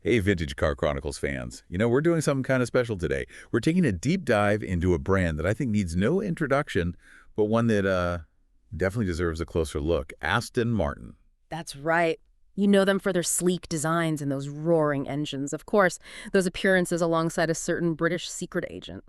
Hey, Vintage Car Chronicles fans. We're doing something kind of special today. We're taking a deep dive into a brand that I think needs no introduction, but one that definitely deserves a closer look. Aston Martin. That's right. You know them for their sleek designs and those roaring engines. Of course, those appearances alongside a certain British secret agent.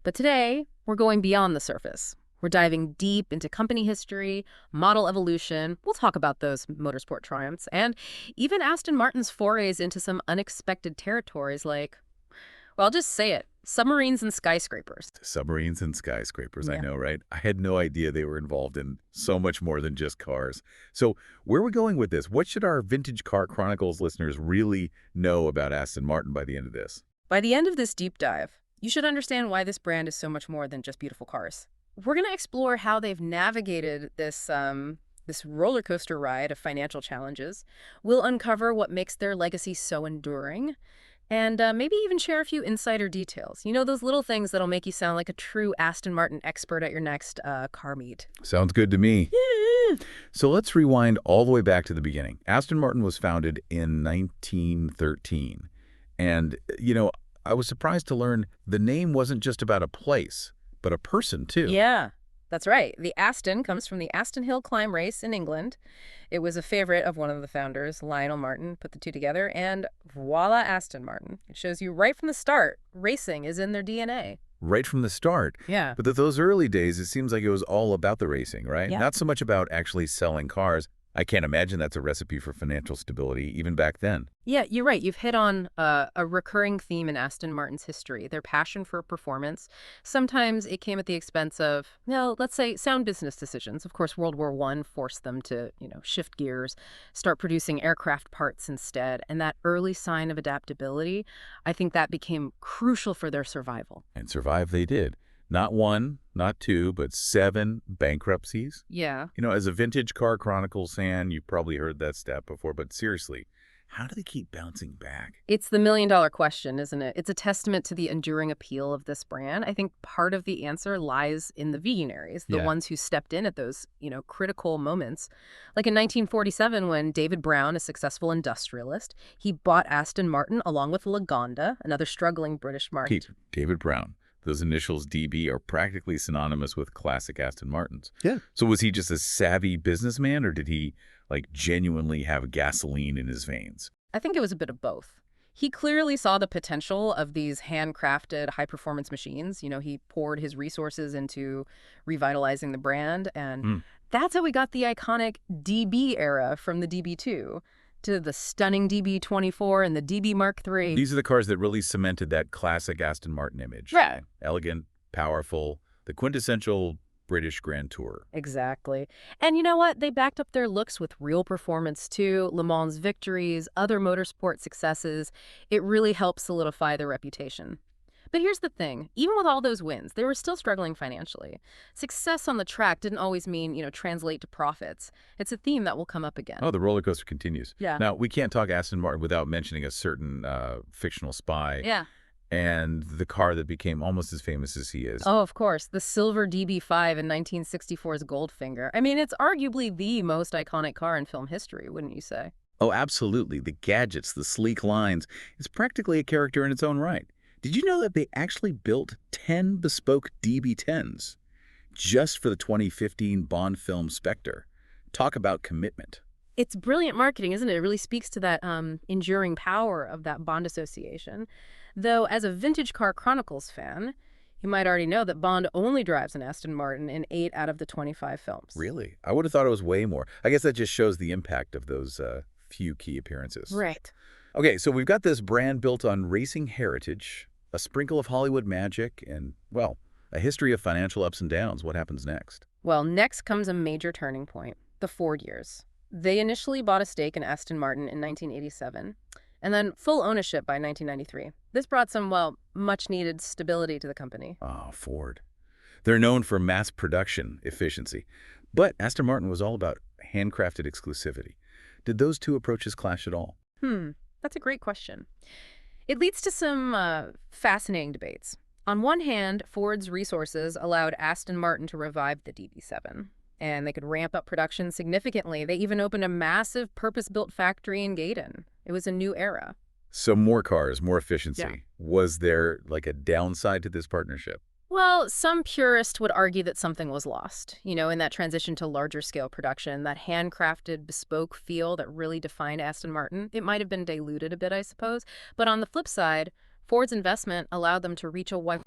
But today, we're going beyond the surface. We're diving deep into company history, model evolution. We'll talk about those motorsport triumphs, and even Aston Martin's forays into some unexpected territories like, well, I'll just say it, submarines and skyscrapers. Submarines and skyscrapers, I Yeah. know, right? I had no idea they were involved in so much more than just cars. So where are we going with this? What should our Vintage Car Chronicles listeners really know about Aston Martin by the end of this? By the end of this deep dive, you should understand why this brand is so much more than just beautiful cars. We're going to explore how they've navigated this roller coaster ride of financial challenges. We'll uncover what makes their legacy so enduring, and maybe even share a few insider details. You know, those little things that'll make you sound like a true Aston Martin expert at your next car meet. Sounds good to me. Yeah. So let's rewind all the way back to the beginning. Aston Martin was founded in 1913. And, I was surprised to learn the name wasn't just about a place, but a person, too. Yeah, that's right. The Aston comes from the Aston Hill climb race in England. It was a favorite of one of the founders, Lionel Martin, put the two together, and voila, Aston Martin. It shows you right from the start, racing is in their DNA. Right from the start. Yeah. But those early days, it seems like it was all about the racing, right? Yeah. Not so much about actually selling cars. I can't imagine that's a recipe for financial stability, even back then. Yeah, you're right. You've hit on a recurring theme in Aston Martin's history, their passion for performance. Sometimes it came at the expense of, let's say, sound business decisions. Of course, World War I forced them to, shift gears, start producing aircraft parts instead. And that early sign of adaptability, I think that became crucial for their survival. And survive they did. Not one, not two, but 7 bankruptcies. Yeah. As a Vintage Car Chronicles fan, you've probably heard that stat before, but seriously, how do they keep bouncing back? It's the million-dollar question, isn't it? It's a testament to the enduring appeal of this brand. I think part of the answer lies in the visionaries, the Yeah. ones who stepped in at those, critical moments. Like in 1947, when David Brown, a successful industrialist, he bought Aston Martin along with Lagonda, another struggling British market. David Brown. Those initials DB are practically synonymous with classic Aston Martins. Yeah. So was he just a savvy businessman, or did he, genuinely have gasoline in his veins? I think it was a bit of both. He clearly saw the potential of these handcrafted high-performance machines. He poured his resources into revitalizing the brand, and that's how we got the iconic DB era from the DB2 to the stunning DB24 and the DB Mark III. These are the cars that really cemented that classic Aston Martin image. Right. Elegant, powerful, the quintessential British Grand Tour. Exactly. And you know what? They backed up their looks with real performance too, Le Mans victories, other motorsport successes. It really helped solidify their reputation. But here's the thing. Even with all those wins, they were still struggling financially. Success on the track didn't always mean, translate to profits. It's a theme that will come up again. Oh, the roller coaster continues. Yeah. Now, we can't talk Aston Martin without mentioning a certain fictional spy. Yeah. And the car that became almost as famous as he is. Oh, of course. The silver DB5 in 1964's Goldfinger. I mean, it's arguably the most iconic car in film history, wouldn't you say? Oh, absolutely. The gadgets, the sleek lines. It's practically a character in its own right. Did you know that they actually built 10 bespoke DB10s just for the 2015 Bond film Spectre? Talk about commitment. It's brilliant marketing, isn't it? It really speaks to that enduring power of that Bond association. Though, as a Vintage Car Chronicles fan, you might already know that Bond only drives an Aston Martin in 8 out of the 25 films. Really? I would have thought it was way more. I guess that just shows the impact of those few key appearances. Right. Okay, so we've got this brand built on racing heritage, a sprinkle of Hollywood magic, and, well, a history of financial ups and downs. What happens next? Well, next comes a major turning point, the Ford years. They initially bought a stake in Aston Martin in 1987, and then full ownership by 1993. This brought some, much-needed stability to the company. Oh, Ford. They're known for mass production efficiency. But Aston Martin was all about handcrafted exclusivity. Did those two approaches clash at all? That's a great question. It leads to some fascinating debates. On one hand, Ford's resources allowed Aston Martin to revive the DB7, and they could ramp up production significantly. They even opened a massive purpose-built factory in Gaydon. It was a new era. So more cars, more Yeah. efficiency. Was there like a downside to this partnership? Well, some purists would argue that something was lost, in that transition to larger scale production, that handcrafted, bespoke feel that really defined Aston Martin. It might have been diluted a bit, I suppose. But on the flip side, Ford's investment allowed them to reach a wide,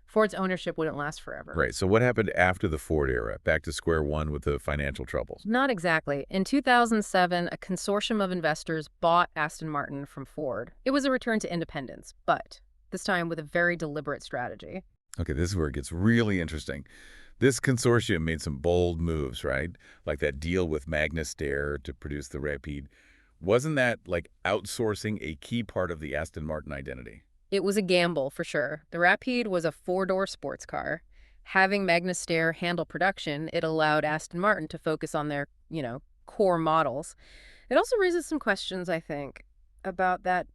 Ford's ownership wouldn't last forever. Right. So what happened after the Ford era? Back to square one with the financial troubles. Not exactly. In 2007, a consortium of investors bought Aston Martin from Ford. It was a return to independence, but this time with a very deliberate strategy. Okay, this is where it gets really interesting. This consortium made some bold moves, right? Like that deal with Magna Steyr to produce the Rapide. Wasn't that like outsourcing a key part of the Aston Martin identity? It was a gamble, for sure. The Rapide was a four-door sports car. Having Magna Steyr handle production, it allowed Aston Martin to focus on their, core models. It also raises some questions, I think, about that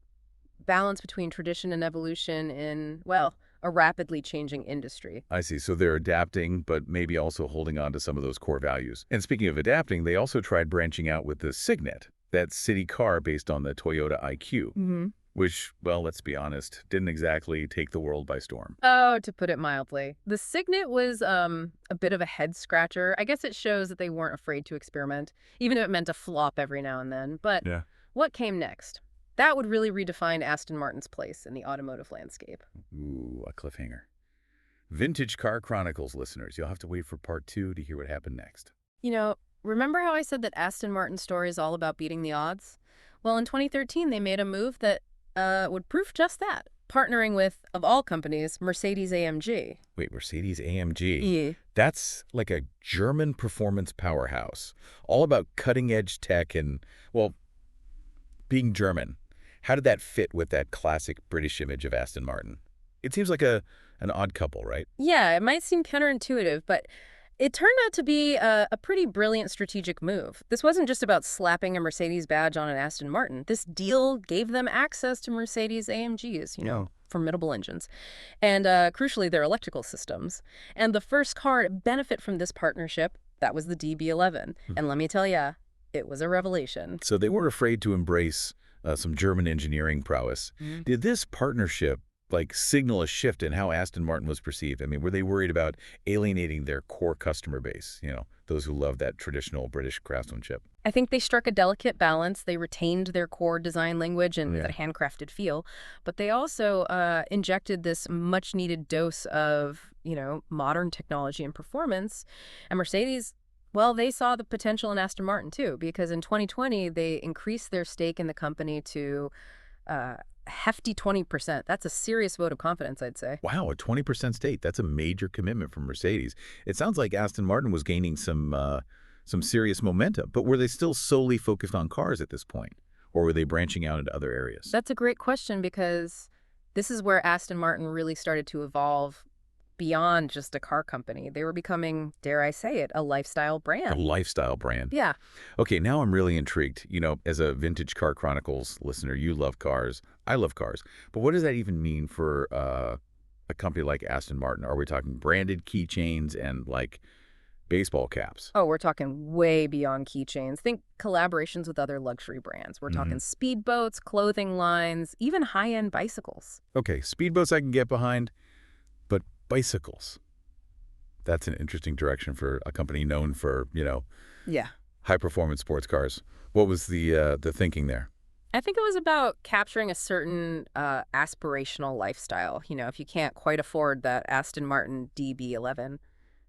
balance between tradition and evolution in, well, a rapidly changing industry. I see. So they're adapting, but maybe also holding on to some of those core values. And speaking of adapting, they also tried branching out with the Signet, that city car based on the Toyota IQ, which, well, let's be honest, didn't exactly take the world by storm. Oh, to put it mildly. The Signet was a bit of a head scratcher. I guess it shows that they weren't afraid to experiment, even if it meant a flop every now and then. But Yeah. what came next? That would really redefine Aston Martin's place in the automotive landscape. Ooh, a cliffhanger. Vintage Car Chronicles listeners, you'll have to wait for part 2 to hear what happened next. Remember how I said that Aston Martin's story is all about beating the odds? Well, in 2013, they made a move that would prove just that, partnering with, of all companies, Mercedes-AMG. Wait, Mercedes-AMG? Yeah. That's like a German performance powerhouse, all about cutting-edge tech and, well, being German. How did that fit with that classic British image of Aston Martin? It seems like an odd couple, right? Yeah, it might seem counterintuitive, but it turned out to be a pretty brilliant strategic move. This wasn't just about slapping a Mercedes badge on an Aston Martin. This deal gave them access to Mercedes AMGs, formidable engines, and crucially, their electrical systems. And the first car to benefit from this partnership, that was the DB11. And let me tell ya, it was a revelation. So they weren't afraid to embrace some German engineering prowess. Did this partnership signal a shift in how Aston Martin was perceived? I mean, were they worried about alienating their core customer base, those who love that traditional British craftsmanship? I think they struck a delicate balance. They retained their core design language and Yeah. that handcrafted feel, but they also injected this much-needed dose of, modern technology and performance. And Mercedes, well, they saw the potential in Aston Martin too, because in 2020 they increased their stake in the company to hefty 20%. That's a serious vote of confidence, I'd say. Wow, a 20% stake. That's a major commitment from Mercedes. It sounds like Aston Martin was gaining some serious momentum, but were they still solely focused on cars at this point? Or were they branching out into other areas? That's a great question because this is where Aston Martin really started to evolve beyond just a car company. They were becoming, dare I say it, a lifestyle A brand. lifestyle brand. Yeah. Okay, now I'm really intrigued. As a Vintage Car Chronicles listener, you love cars. I love cars. But what does that even mean for a company like Aston Martin? Are we talking branded keychains and baseball caps? Oh, we're talking way beyond keychains. Think collaborations with other luxury brands. We're talking speedboats, clothing lines, even high-end bicycles. Okay, speedboats I can get behind, but bicycles. That's an interesting direction for a company known for, Yeah. high-performance sports cars. What was the thinking there? I think it was about capturing a certain aspirational lifestyle. If you can't quite afford that Aston Martin DB11,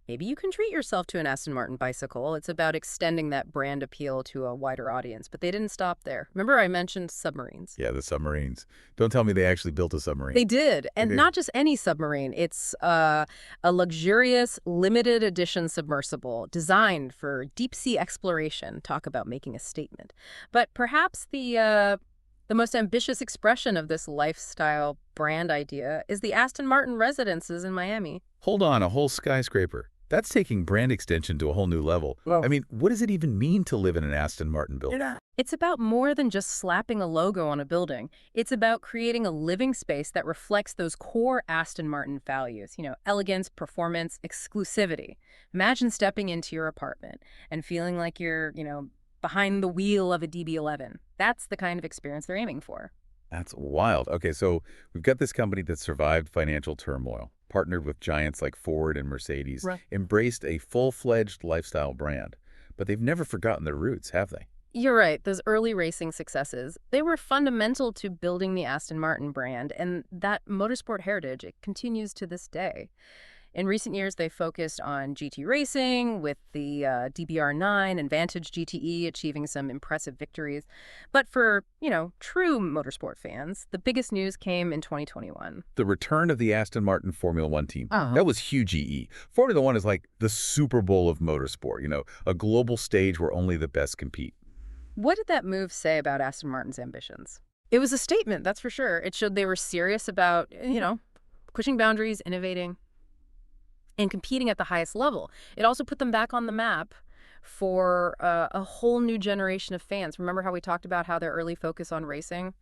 maybe you can treat yourself to an Aston Martin bicycle. It's about extending that brand appeal to a wider audience. But they didn't stop there. Remember I mentioned submarines? Yeah, the submarines. Don't tell me they actually built a submarine. They did. And Okay. not just any submarine. It's a luxurious, limited edition submersible designed for deep sea exploration. Talk about making a statement. But perhaps the most ambitious expression of this lifestyle brand idea is the Aston Martin residences in Miami. Hold on, a whole skyscraper. That's taking brand extension to a whole new level. Well- I mean, what does it even mean to live in an Aston Martin building? It's about more than just slapping a logo on a building. It's about creating a living space that reflects those core Aston Martin values, elegance, performance, exclusivity. Imagine stepping into your apartment and feeling like you're, behind the wheel of a DB11. That's the kind of experience they're aiming for. That's wild. Okay, so we've got this company that survived financial turmoil, partnered with giants like Ford and Mercedes, Right. embraced a full-fledged lifestyle brand. But they've never forgotten their roots, have they? You're right. Those early racing successes, they were fundamental to building the Aston Martin brand, and that motorsport heritage, it continues to this day. In recent years, they focused on GT racing with the DBR9 and Vantage GTE achieving some impressive victories. But for, true motorsport fans, the biggest news came in 2021. The return of the Aston Martin Formula One team. Uh-huh. That was huge EE. Formula One is like the Super Bowl of motorsport, a global stage where only the best compete. What did that move say about Aston Martin's ambitions? It was a statement, that's for sure. It showed they were serious about, pushing boundaries, innovating, and competing at the highest level. It also put them back on the map for a whole new generation of fans. Remember how we talked about how their early focus on racing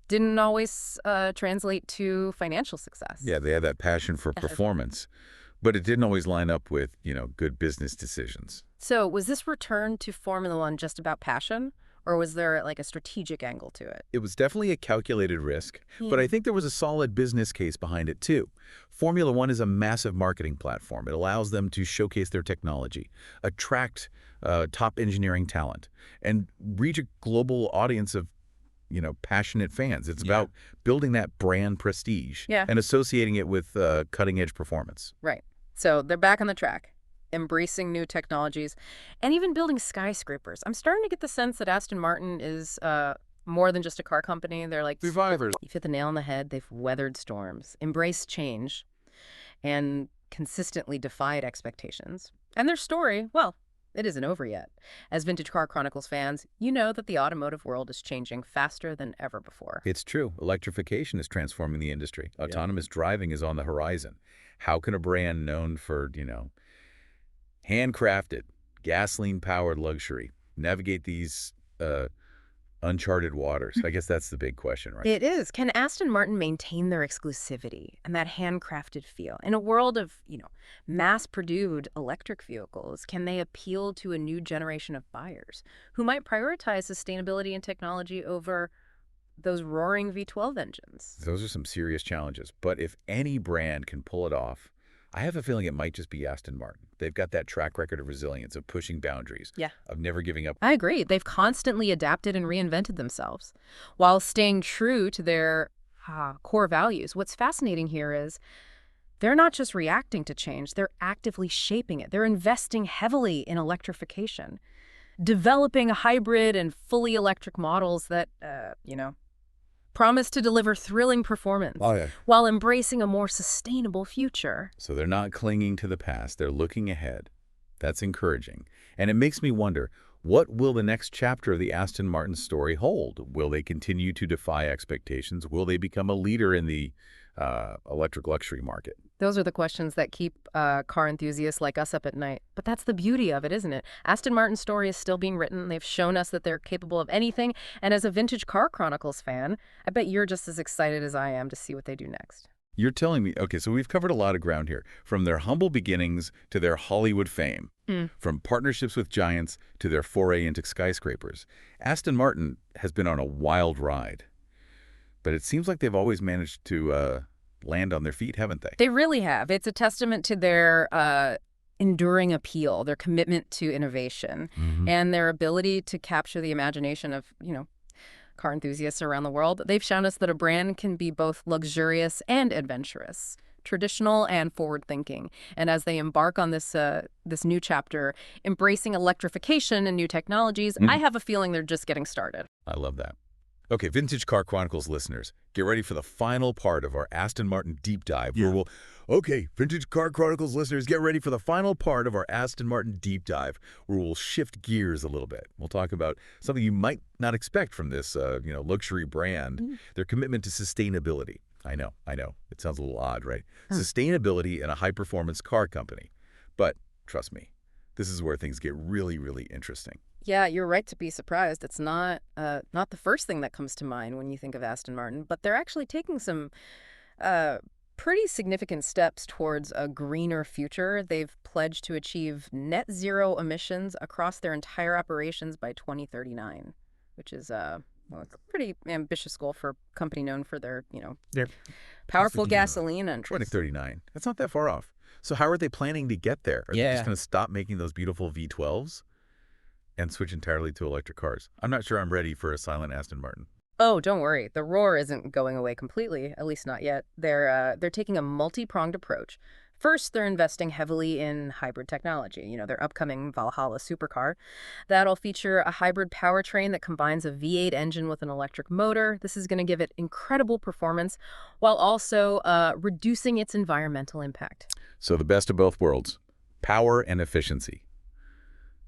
didn't always translate to financial success? Yeah, they had that passion for performance, but it didn't always line up with, good business decisions. So was this return to Formula One just about passion, or was there like a strategic angle to it? It was definitely a calculated risk, but I think there was a solid business case behind it too. Formula One is a massive marketing platform. It allows them to showcase their technology, attract top engineering talent, and reach a global audience of passionate fans. It's about building that brand prestige and associating it with cutting-edge performance. Right. So they're back on the track, embracing new technologies, and even building skyscrapers. I'm starting to get the sense that Aston Martin is more than just a car company. They're like Survivors. You've hit the nail on the head. They've weathered storms, embraced change, and consistently defied expectations. And their story, well, it isn't over yet. As Vintage Car Chronicles fans, you know that the automotive world is changing faster than ever before. It's true. Electrification is transforming the industry. Autonomous driving is on the horizon. How can a brand known for, handcrafted, gasoline-powered luxury navigate these uncharted waters? I guess that's the big question, right? It is. Can Aston Martin maintain their exclusivity and that handcrafted feel? In a world of, mass-produced electric vehicles, can they appeal to a new generation of buyers who might prioritize sustainability and technology over those roaring V12 engines? Those are some serious challenges. But if any brand can pull it off, I have a feeling it might just be Aston Martin. They've got that track record of resilience, of pushing boundaries, of never giving up. I agree. They've constantly adapted and reinvented themselves while staying true to their core values. What's fascinating here is they're not just reacting to change, they're actively shaping it. They're investing heavily in electrification, developing hybrid and fully electric models that, promise to deliver thrilling performance while embracing a more sustainable future. So they're not clinging to the past. They're looking ahead. That's encouraging. And it makes me wonder, what will the next chapter of the Aston Martin story hold? Will they continue to defy expectations? Will they become a leader in the electric luxury market? Those are the questions that keep car enthusiasts like us up at night. But that's the beauty of it, isn't it? Aston Martin's story is still being written. They've shown us that they're capable of anything. And as a Vintage Car Chronicles fan, I bet you're just as excited as I am to see what they do next. You're telling me, okay, so we've covered a lot of ground here, from their humble beginnings to their Hollywood fame, from partnerships with giants to their foray into skyscrapers. Aston Martin has been on a wild ride, but it seems like they've always managed to land on their feet, haven't they? They really have. It's a testament to their enduring appeal, their commitment to innovation, and their ability to capture the imagination of, car enthusiasts around the world. They've shown us that a brand can be both luxurious and adventurous, traditional and forward-thinking. And as they embark on this new chapter, embracing electrification and new technologies, I have a feeling they're just getting started. I love that. Okay, Vintage Car Chronicles listeners, get ready for the final part of our Aston Martin deep dive. Okay, Vintage Car Chronicles listeners, get ready for the final part of our Aston Martin deep dive, where we'll shift gears a little bit. We'll talk about something you might not expect from this, luxury brand, their commitment to sustainability. I know, it sounds a little odd, right? Sustainability in a high-performance car company. But trust me, this is where things get really, really interesting. Yeah, you're right to be surprised. It's not the first thing that comes to mind when you think of Aston Martin, but they're actually taking some pretty significant steps towards a greener future. They've pledged to achieve net zero emissions across their entire operations by 2039, which is well, it's a pretty ambitious goal for a company known for their, Yeah. powerful gasoline engines. 2039. That's not that far off. So how are they planning to get there? Are they Yeah. just going to stop making those beautiful V12s and switch entirely to electric cars? I'm not sure I'm ready for a silent Aston Martin. Oh, don't worry. The roar isn't going away completely, at least not yet. They're taking a multi-pronged approach. First, they're investing heavily in hybrid technology, their upcoming Valhalla supercar. That'll feature a hybrid powertrain that combines a V8 engine with an electric motor. This is going to give it incredible performance while also reducing its environmental impact. So the best of both worlds, power and efficiency.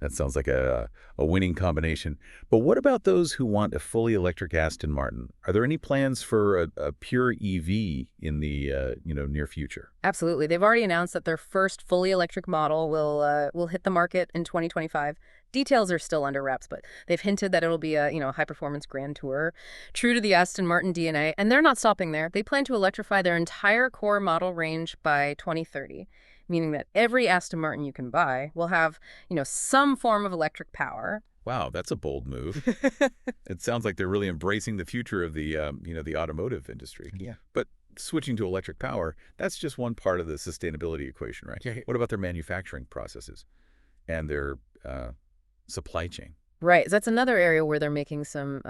That sounds like a winning combination. But what about those who want a fully electric Aston Martin? Are there any plans for a pure EV in the near future? Absolutely. They've already announced that their first fully electric model will hit the market in 2025. Details are still under wraps, but they've hinted that it'll be a high-performance Grand Tourer, true to the Aston Martin DNA. And they're not stopping there. They plan to electrify their entire core model range by 2030. Meaning that every Aston Martin you can buy will have, some form of electric power. Wow, that's a bold move. It sounds like they're really embracing the future of the automotive industry. Yeah. But switching to electric power, that's just one part of the sustainability equation, right? Yeah. What about their manufacturing processes and their supply chain? Right. That's another area where they're making some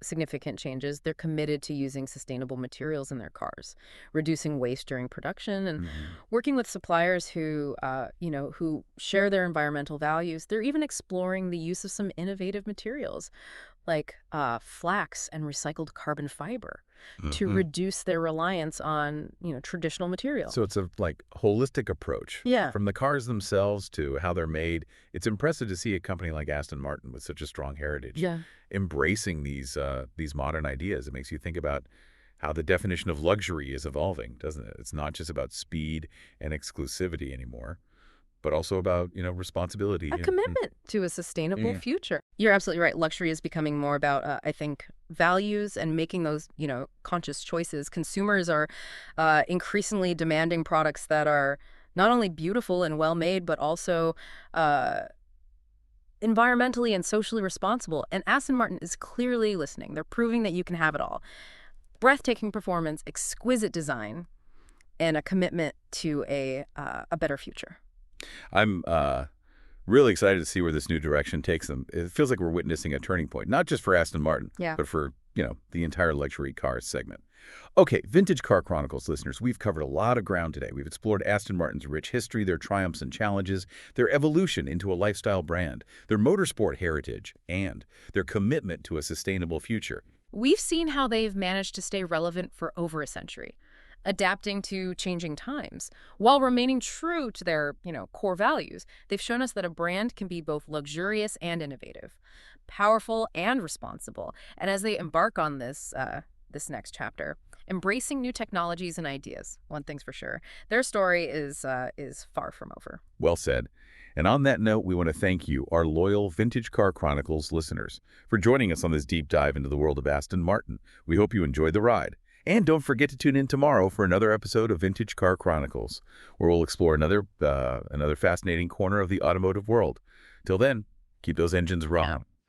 significant changes. They're committed to using sustainable materials in their cars, reducing waste during production, and working with suppliers who share their environmental values. They're even exploring the use of some innovative materials like flax and recycled carbon fiber to reduce their reliance on, traditional materials. So it's a holistic approach. Yeah. From the cars themselves to how they're made. It's impressive to see a company like Aston Martin with such a strong heritage embracing these modern ideas. It makes you think about how the definition of luxury is evolving, doesn't it? It's not just about speed and exclusivity anymore, but also about, responsibility. A commitment to a sustainable future. You're absolutely right. Luxury is becoming more about, I think, values and making those, conscious choices. Consumers are increasingly demanding products that are not only beautiful and well-made, but also environmentally and socially responsible. And Aston Martin is clearly listening. They're proving that you can have it all. Breathtaking performance, exquisite design, and a commitment to a better future. I'm really excited to see where this new direction takes them. It feels like we're witnessing a turning point, not just for Aston Martin, but for, the entire luxury car segment. Okay, Vintage Car Chronicles listeners, we've covered a lot of ground today. We've explored Aston Martin's rich history, their triumphs and challenges, their evolution into a lifestyle brand, their motorsport heritage, and their commitment to a sustainable future. We've seen how they've managed to stay relevant for over a century, adapting to changing times while remaining true to their, core values. They've shown us that a brand can be both luxurious and innovative, powerful and responsible. And as they embark on this next chapter, embracing new technologies and ideas, one thing's for sure, their story is far from over. Well said. And on that note, we want to thank you, our loyal Vintage Car Chronicles listeners, for joining us on this deep dive into the world of Aston Martin. We hope you enjoyed the ride. And don't forget to tune in tomorrow for another episode of Vintage Car Chronicles, where we'll explore another fascinating corner of the automotive world. Till then, keep those engines raw.